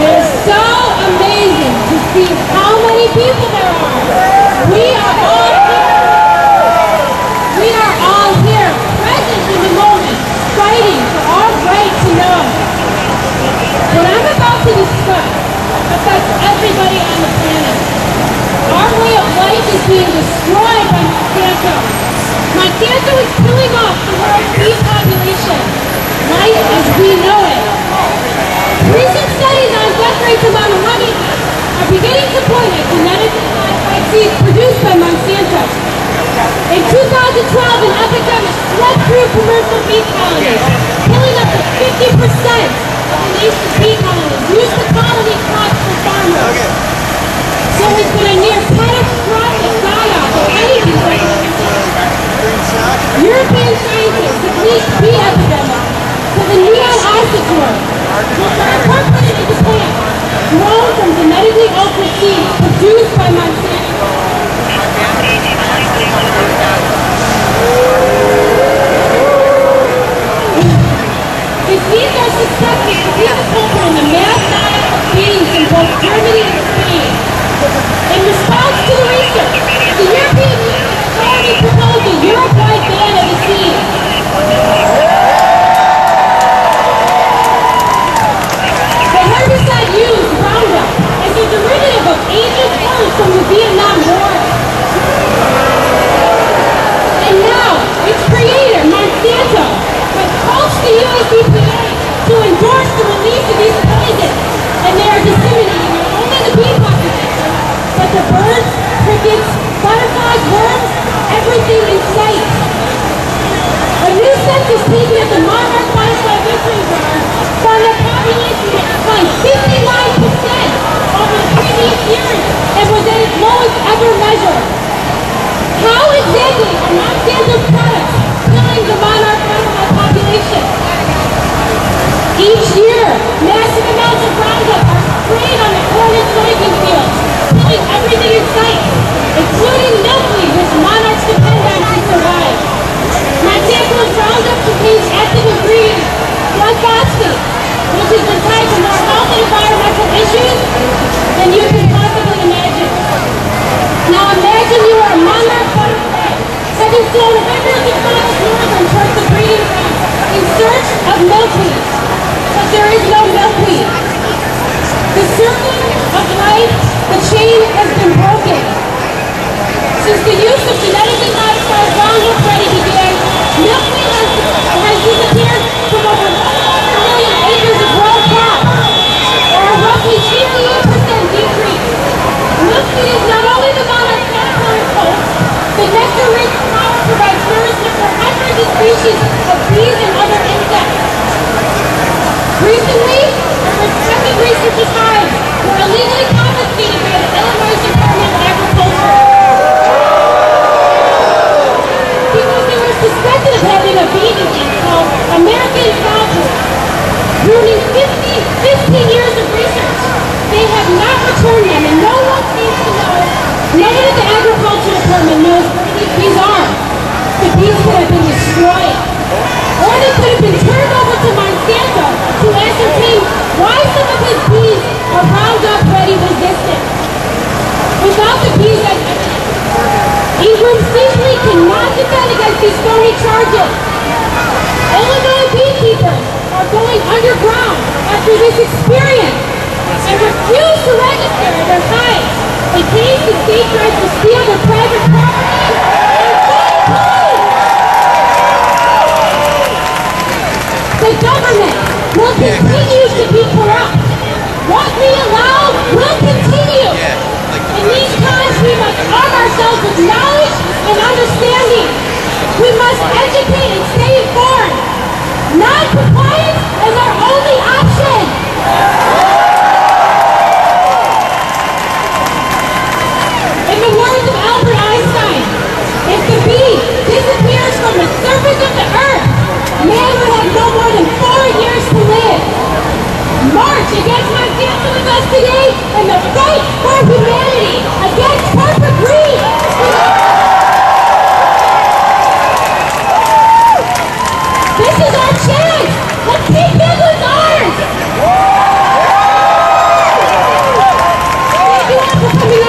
It is so amazing to see how many people there are. We are all here. We are all here, present in the moment, fighting for our right to know. What I'm about to discuss affects everybody on the planet. Our way of life is being destroyed by Monsanto. Monsanto is killing off the world's bee population. Life as we know it. Recent studies on death rates among honeybees are beginning to point at genetically modified seeds produced by Monsanto. In 2012, an epidemic swept through commercial bee colonies, killing up to 50% of the nation's bee colonies used for colony crops for farmers. So it's been a near catastrophic die-off of honeybees like Monsanto. European scientists have linked bee epidemic to the neon oxygen, which are incorporated into plants grown from genetically altered seeds produced by Monsanto. The seeds are suspected to be the culprit in the mass die-off of bees in both Germany and Spain. In response to the research, the European Union has already proposed a Europe-wide ban of the seed. The herbicide used, Roundup, is a derivative of ancient herbs from the Vietnam War. And now, its creator, Monsanto, has coached the US EPA to endorse the release of these poisons, and they are disseminating not only the bee population, but the birds, crickets, butterflies, worms, everything in sight. A new census taken at the Monarch Butterfly Victory Farm found that population had declined 59% over the previous years and was at its lowest ever measured. How exactly are Monsanto's products killing the monarch butterfly population? Each year, massive amounts of Roundup are sprayed on the corn and soybean fields, killing everything in sight, including milkweed, which monarchs depend on to survive. Monsanto's Roundup contains active ingredient, glyphosate, which has been tied to more health and environmental issues than you can possibly imagine. Now imagine you are a monarch butterfly, having flown hundreds of miles northern towards the breeding ground in search of milkweed. But there is no milkweed. The circle of life, the chain has been broken. Since the use of genetically modified Roundup Ready began, milkweed has disappeared from over 1 million acres of row crops, or a roughly 58% decrease. Milkweed is not only the monarch caterpillar host, the nectar-rich flower provides nourishment for hundreds of species of bees and other insects. Recently, respected researchers' hives were illegally confiscated by the Illinois Department of Agriculture because they were suspected of having a bee disease called American foulbrood. Ruining 15 years of research, they have not returned them, and no one seems to know, no one at the Agriculture Department knows where these bees are. The bees could have been destroyed, or they could have been turned over to Monsanto to ascertain why some of his bees are Roundup Ready resistant. Without the bees as evidence, Ingram simply cannot defend against these phony charges. Illinois beekeepers are going underground after this experience and refuse to register their hives in case the state tries to steal their private property and find police. The government will continue to be corrupt. What we allow will continue. In these times, we must arm ourselves with knowledge and understanding. We must educate and stay informed. Non-compliance is our only option. In the words of Albert Einstein, if the bee disappears from the surface of the earth, man will have no more than 4 years to live. March against Monsanto with us today in the fight for humanity against corporate greed. This is our chance. Let's keep it with ours. for coming